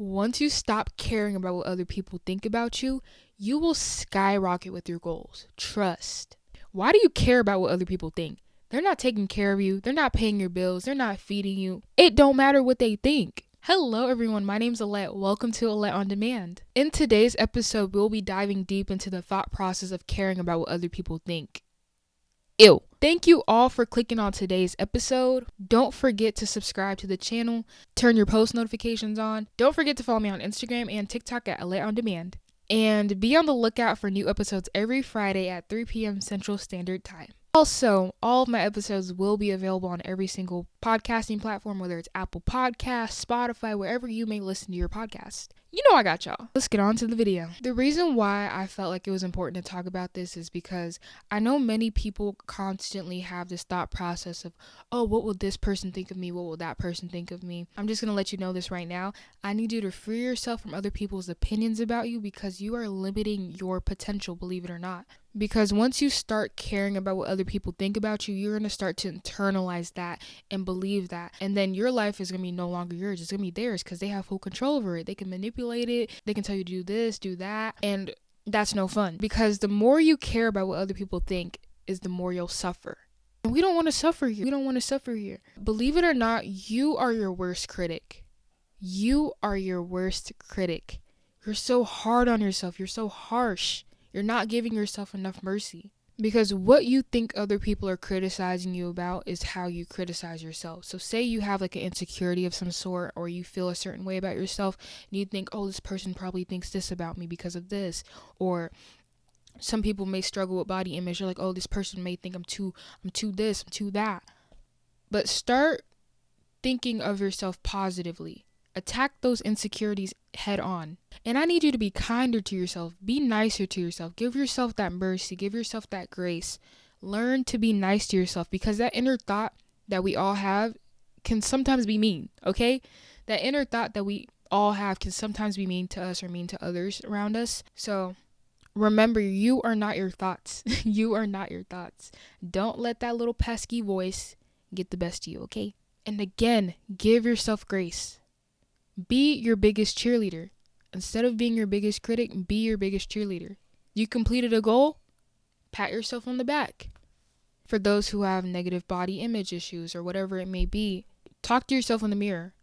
Once you stop caring about what other people think about you, you will skyrocket with your goals. Trust. Why do you care about what other people think? They're not taking care of you. They're not paying your bills. They're not feeding you. It don't matter what they think. Hello everyone, my name's Alette. Welcome to Alette on Demand. In today's episode, we'll be diving deep into the thought process of caring about what other people think. Ew. Thank you all for clicking on today's episode. Don't forget to subscribe to the channel, turn your post notifications on. Don't forget to follow me on Instagram and TikTok at Alette on Demand. And be on the lookout for new episodes every Friday at 3 p.m. Central Standard Time. Also, all of my episodes will be available on every single podcasting platform, whether it's Apple Podcasts, Spotify, wherever you may listen to your podcast. You know I got y'all. Let's get on to the video. The reason why I felt like it was important to talk about this is because I know many people constantly have this thought process of, oh, what will this person think of me? What will that person think of me? I'm just going to let you know this right now. I need you to free yourself from other people's opinions about you because you are limiting your potential, believe it or not. Because once you start caring about what other people think about you, you're going to start to internalize that and believe that. And then your life is going to be no longer yours. It's going to be theirs because they have full control over it. They can manipulate it. They can tell you to do this, do that. And that's no fun. Because the more you care about what other people think is the more you'll suffer. And we don't want to suffer here. We don't want to suffer here. Believe it or not, you are your worst critic. You are your worst critic. You're so hard on yourself. You're so harsh. You're not giving yourself enough mercy. Because what you think other people are criticizing you about is how you criticize yourself. So say you have like an insecurity of some sort, or you feel a certain way about yourself and you think, oh, this person probably thinks this about me because of this. Or some people may struggle with body image. You're like, oh, this person may think I'm too this, I'm too that. But start thinking of yourself positively. Attack those insecurities head on. And I need you to be kinder to yourself. Be nicer to yourself. Give yourself that mercy. Give yourself that grace. Learn to be nice to yourself because that inner thought that we all have can sometimes be mean, okay? That inner thought that we all have can sometimes be mean to us or mean to others around us. So remember, you are not your thoughts. You are not your thoughts. Don't let that little pesky voice get the best of you, okay? And again, give yourself grace. Be your biggest cheerleader. Instead of being your biggest critic, be your biggest cheerleader. You completed a goal? Pat yourself on the back. For those who have negative body image issues or whatever it may be, talk to yourself in the mirror.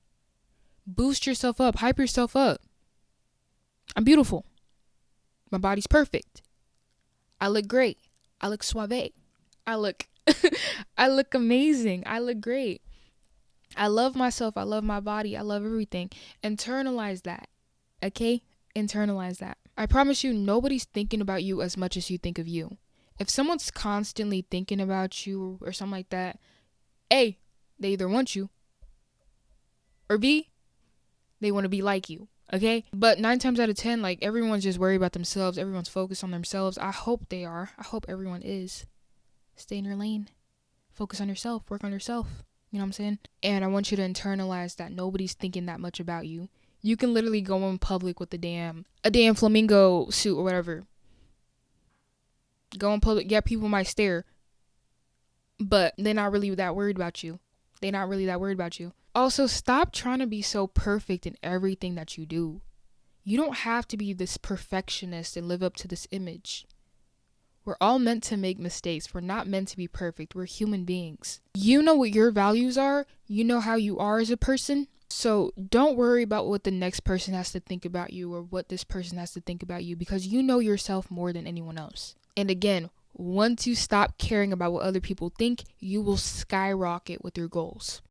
Boost yourself up. Hype yourself up. I'm beautiful. My body's perfect. I look great. I look suave. I look amazing. I look great. I love myself. I love my body. I love everything. Internalize that. Okay? Internalize that. I promise you, nobody's thinking about you as much as you think of you. If someone's constantly thinking about you or something like that, A, they either want you, or B, they want to be like you. Okay? But 9 times out of 10, like, everyone's just worried about themselves. Everyone's focused on themselves. I hope they are. I hope everyone is. Stay in your lane. Focus on yourself. Work on yourself. You know what I'm saying? And I want you to internalize that nobody's thinking that much about you. You can literally go in public with a damn flamingo suit or whatever. Go in public, yeah, people might stare. But they're not really that worried about you. They're not really that worried about you. Also, stop trying to be so perfect in everything that you do. You don't have to be this perfectionist and live up to this image. We're all meant to make mistakes. We're not meant to be perfect. We're human beings. You know what your values are. You know how you are as a person. So don't worry about what the next person has to think about you or what this person has to think about you because you know yourself more than anyone else. And again, once you stop caring about what other people think, you will skyrocket with your goals.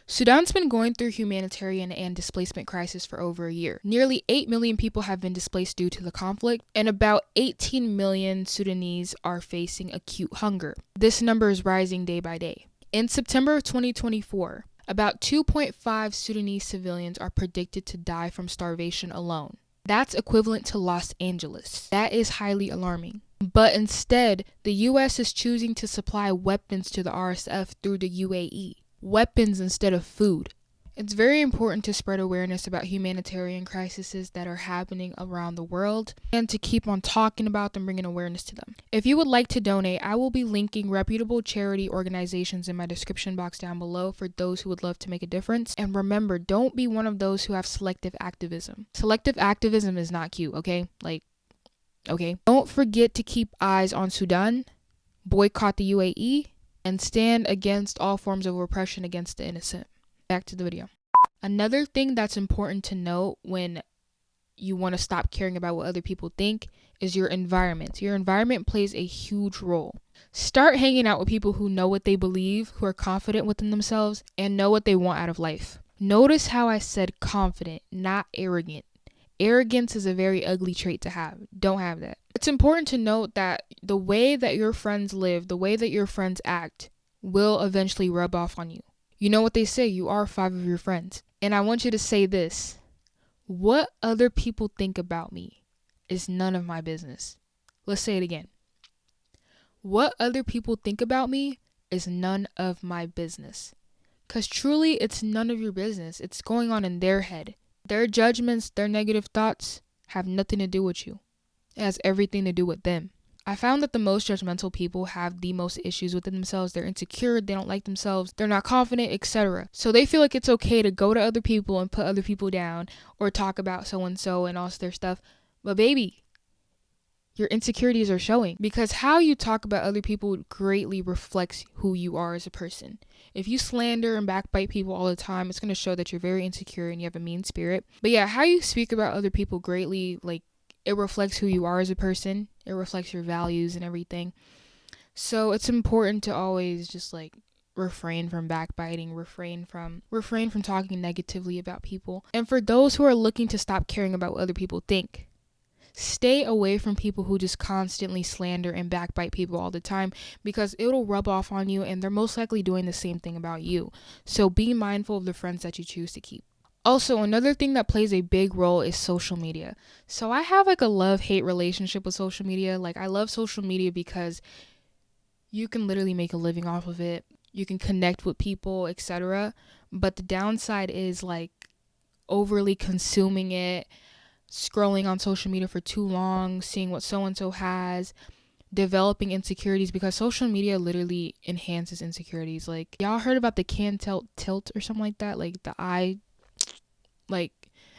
Sudan's been going through humanitarian and displacement crisis for over a year. Nearly 8 million people have been displaced due to the conflict, and about 18 million Sudanese are facing acute hunger. This number is rising day by day. In September of 2024, about 2.5 Sudanese civilians are predicted to die from starvation alone. That's equivalent to Los Angeles. That is highly alarming. But instead, the U.S. is choosing to supply weapons to the RSF through the UAE. Weapons instead of food. It's very important to spread awareness about humanitarian crises that are happening around the world and to keep on talking about them, bringing awareness to them. If you would like to donate, I will be linking reputable charity organizations in my description box down below for those who would love to make a difference. And remember, don't be one of those who have selective activism. Selective activism is not cute, okay? Okay. Don't forget to keep eyes on Sudan, boycott the UAE, and stand against all forms of oppression against the innocent. Back to the video. Another thing that's important to note when you want to stop caring about what other people think is your environment. Your environment plays a huge role. Start hanging out with people who know what they believe, who are confident within themselves, and know what they want out of life. Notice how I said confident, not arrogant. Arrogance is a very ugly trait to have. Don't have that. It's important to note that the way that your friends live, the way that your friends act, will eventually rub off on you. You know what they say, you are 5 of your friends. And I want you to say this: what other people think about me is none of my business. Let's say it again. What other people think about me is none of my business. Because truly, it's none of your business. It's going on in their head. Their judgments, their negative thoughts have nothing to do with you. It has everything to do with them. I found that the most judgmental people have the most issues within themselves. They're insecure, they don't like themselves, they're not confident, etc. So they feel like it's okay to go to other people and put other people down or talk about so-and-so and all their stuff. But baby, your insecurities are showing, because how you talk about other people greatly reflects who you are as a person. If you slander and backbite people all the time, it's going to show that you're very insecure and you have a mean spirit. But yeah, how you speak about other people greatly, it reflects who you are as a person. It reflects your values and everything. So it's important to always just refrain from backbiting, refrain from talking negatively about people. And for those who are looking to stop caring about what other people think, stay away from people who just constantly slander and backbite people all the time, because it'll rub off on you and they're most likely doing the same thing about you. So be mindful of the friends that you choose to keep. Also, another thing that plays a big role is social media. So I have a love-hate relationship with social media. I love social media because you can literally make a living off of it. You can connect with people, etc. But the downside is overly consuming it, scrolling on social media for too long, seeing what so-and-so has, developing insecurities, because social media literally enhances insecurities. Y'all heard about the can tilt or something like that? The eye,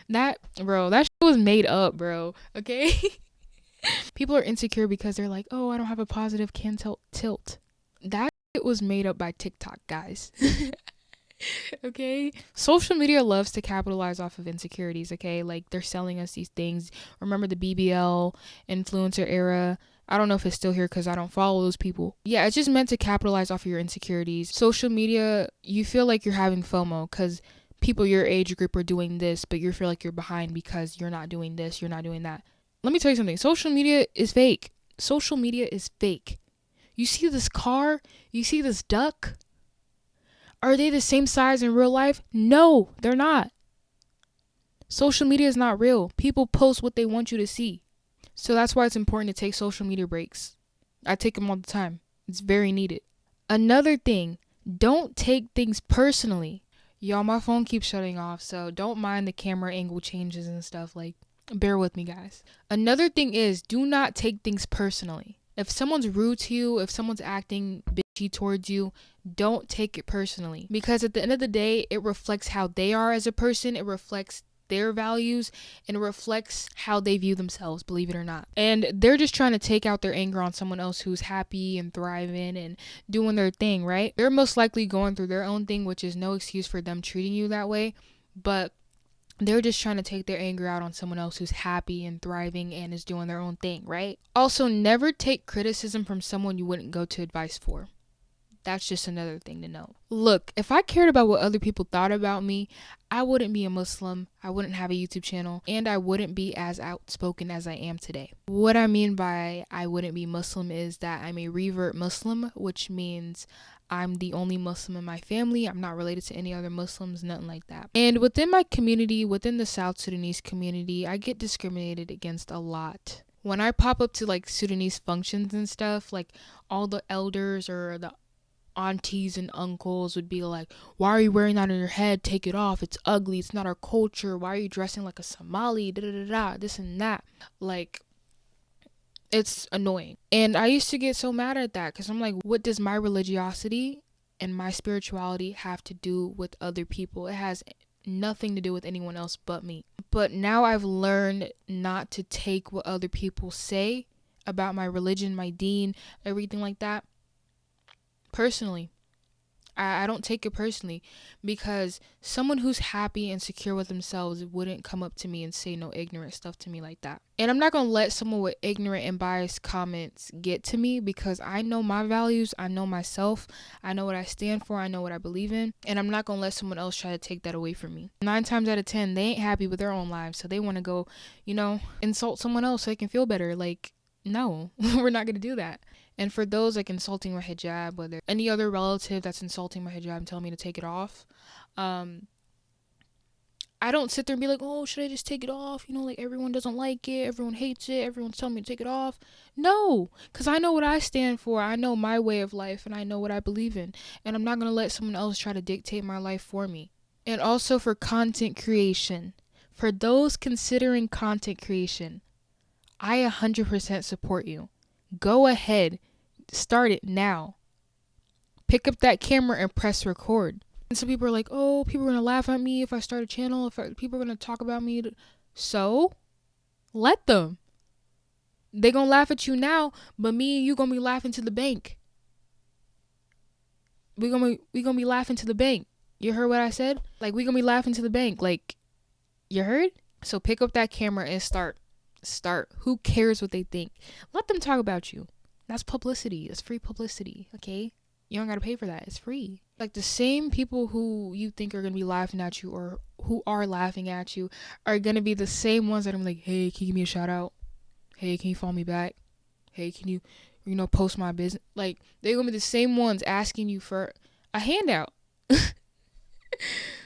that, bro, that shit was made up, bro. Okay? People are insecure because they're like, oh, I don't have a positive can tilt. That shit was made up by TikTok, guys. Okay? Social media loves to capitalize off of insecurities, okay? They're selling us these things. Remember the BBL influencer era? I don't know if it's still here because I don't follow those people. Yeah, it's just meant to capitalize off of your insecurities. Social media, you feel like you're having FOMO because people your age group are doing this, but you feel like you're behind because you're not doing this, you're not doing that. Let me tell you something. Social media is fake. Social media is fake. You see this car? You see this duck? Are they the same size in real life? No, they're not. Social media is not real. People post what they want you to see. So that's why it's important to take social media breaks. I take them all the time. It's very needed. Another thing, don't take things personally. Y'all, my phone keeps shutting off, so don't mind the camera angle changes and stuff. Bear with me, guys. Another thing is, do not take things personally. If someone's rude to you, if someone's acting bitchy towards you, don't take it personally. Because at the end of the day, it reflects how they are as a person. It reflects their values, and it reflects how they view themselves, believe it or not. And they're just trying to take out their anger on someone else who's happy and thriving and doing their thing, right? They're most likely going through their own thing, which is no excuse for them treating you that way. But they're just trying to take their anger out on someone else who's happy and thriving and is doing their own thing, right? Also, never take criticism from someone you wouldn't go to advice for. That's just another thing to know. Look, if I cared about what other people thought about me, I wouldn't be a Muslim, I wouldn't have a YouTube channel, and I wouldn't be as outspoken as I am today. What I mean by I wouldn't be Muslim is that I'm a revert Muslim, which means I'm the only Muslim in my family. I'm not related to any other Muslims, nothing like that. And within my community, within the South Sudanese community, I get discriminated against a lot. When I pop up to Sudanese functions and stuff, all the elders or the aunties and uncles would be like, why are you wearing that on your head? Take it off. It's ugly. It's not our culture. Why are you dressing like a Somali? Da da da da. This and that. Like, it's annoying. And I used to get so mad at that because I'm like, what does my religiosity and my spirituality have to do with other people? It has nothing to do with anyone else but me. But now I've learned not to take what other people say about my religion, my deen, everything like that personally. I don't take it personally, because someone who's happy and secure with themselves wouldn't come up to me and say no ignorant stuff to me like that. And I'm not going to let someone with ignorant and biased comments get to me, because I know my values, I know myself, I know what I stand for, I know what I believe in, and I'm not going to let someone else try to take that away from me. 9 times out of 10, they ain't happy with their own lives, so they want to go, insult someone else so they can feel better. Like, no, we're not going to do that. And for those like insulting my hijab, whether any other relative that's insulting my hijab and telling me to take it off, I don't sit there and be like, oh, should I just take it off? Like everyone doesn't like it, everyone hates it, everyone's telling me to take it off. No, because I know what I stand for. I know my way of life, and I know what I believe in. And I'm not going to let someone else try to dictate my life for me. And also for content creation. For those considering content creation, I 100% support you. Go ahead, start it now. Pick up that camera and press record. And some people are like, oh, people are going to laugh at me if I start a channel, people are going to talk about me. So, let them. They going to laugh at you now, but me and you going to be laughing to the bank. We going to be laughing to the bank. You heard what I said? Like, we going to be laughing to the bank. Like, you heard? So pick up that camera and start. Who cares what they think? Let them talk about you. That's publicity. It's free publicity, okay? You don't gotta pay for that. It's free. Like, the same people who you think are gonna be laughing at you, or who are laughing at you, are gonna be the same ones that are like, hey, can you give me a shout out? Hey, can you follow me back? Hey, can you post my business? Like, they're gonna be the same ones asking you for a handout.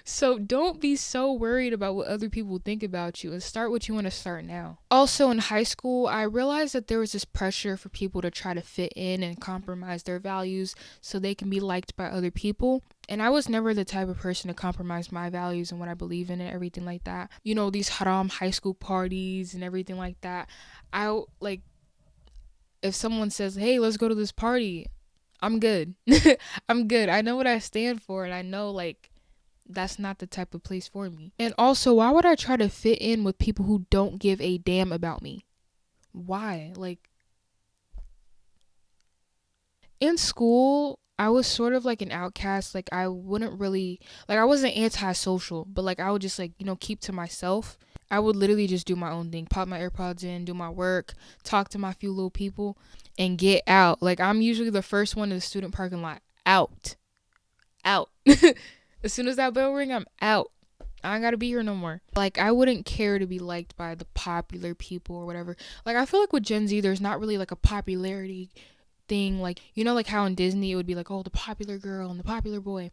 So don't be so worried about what other people think about you, and start what you want to start now. Also, in high school, I realized that there was this pressure for people to try to fit in and compromise their values so they can be liked by other people. And I was never the type of person to compromise my values and what I believe in and everything like that. These haram high school parties and everything like that. If someone says, hey, let's go to this party, I'm good. I'm good. I know what I stand for, and I know, that's not the type of place for me. And also, why would I try to fit in with people who don't give a damn about me? Why? In school, I was sort of like an outcast. I wouldn't really, I wasn't antisocial, but I would just keep to myself. I would literally just do my own thing, pop my AirPods in, do my work, talk to my few little people, and get out. I'm usually the first one in the student parking lot. Out. As soon as that bell ring, I'm out. I ain't gotta be here no more. I wouldn't care to be liked by the popular people or whatever. I feel like with Gen Z, there's not really a popularity thing. How in Disney it would be oh, the popular girl and the popular boy.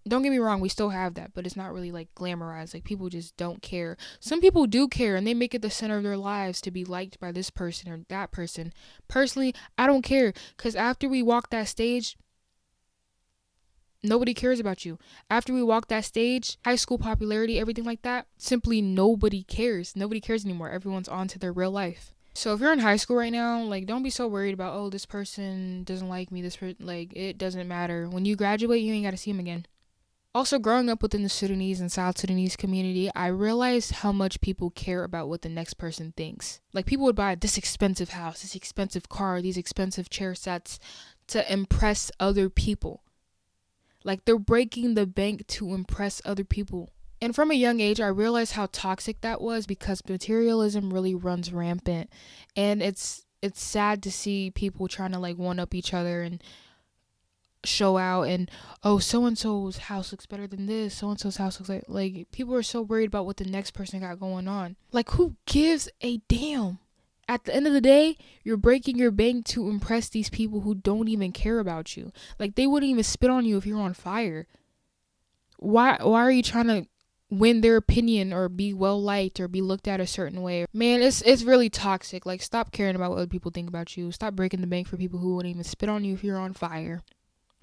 Don't get me wrong, we still have that, but it's not really glamorized. People just don't care. Some people do care, and they make it the center of their lives to be liked by this person or that person. Personally, I don't care, because after we walk that stage, nobody cares about you. After we walk that stage, high school popularity, everything like that, simply nobody cares. Nobody cares anymore. Everyone's on to their real life. So if you're in high school right now, don't be so worried about, oh, this person doesn't like me. It doesn't matter. When you graduate, you ain't got to see them again. Also, growing up within the Sudanese and South Sudanese community, I realized how much people care about what the next person thinks. People would buy this expensive house, this expensive car, these expensive chair sets to impress other people. They're breaking the bank to impress other people. And from a young age, I realized how toxic that was, because materialism really runs rampant. And it's sad to see people trying to one up each other and show out, and oh, so-and-so's house looks better than this, so-and-so's house looks like people are so worried about what the next person got going on. Who gives a damn? At the end of the day, you're breaking your bank to impress these people who don't even care about you. They wouldn't even spit on you if you're on fire. Why are you trying to win their opinion or be well liked or be looked at a certain way? Man, it's really toxic. Stop caring about what other people think about you. Stop breaking the bank for people who wouldn't even spit on you if you're on fire.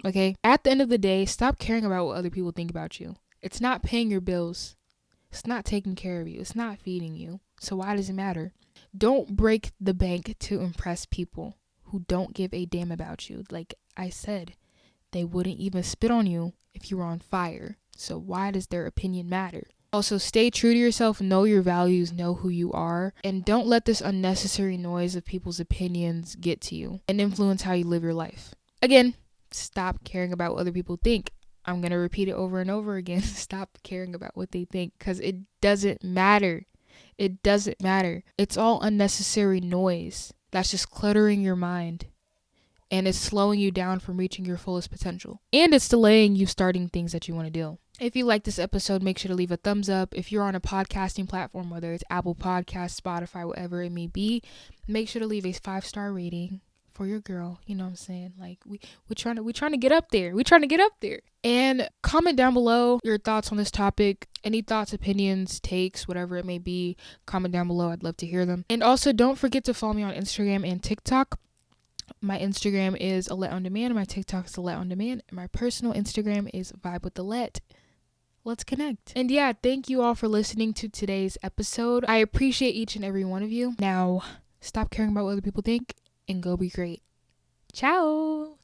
Okay? At the end of the day, stop caring about what other people think about you. It's not paying your bills. It's not taking care of you. It's not feeding you. So why does it matter? Don't break the bank to impress people who don't give a damn about you. Like I said, they wouldn't even spit on you if you were on fire. So why does their opinion matter? Also, stay true to yourself, know your values, know who you are, and don't let this unnecessary noise of people's opinions get to you and influence how you live your life. Again, stop caring about what other people think. I'm going to repeat it over and over again. Stop caring about what they think, because it doesn't matter. It doesn't matter. It's all unnecessary noise that's just cluttering your mind, and it's slowing you down from reaching your fullest potential. And it's delaying you starting things that you want to do. If you like this episode, make sure to leave a thumbs up. If you're on a podcasting platform, whether it's Apple Podcasts, Spotify, whatever it may be, make sure to leave a 5-star rating for your girl. You know what I'm saying? Like we're trying to get up there. We're trying to get up there. And comment down below your thoughts on this topic. Any thoughts, opinions, takes, whatever it may be, comment down below. I'd love to hear them. And also don't forget to follow me on Instagram and TikTok. My Instagram is Alette on Demand. My TikTok is Alette on Demand. And my personal Instagram is Vibe with Alette. Let's connect. And yeah, thank you all for listening to today's episode. I appreciate each and every one of you. Now, stop caring about what other people think and go be great. Ciao.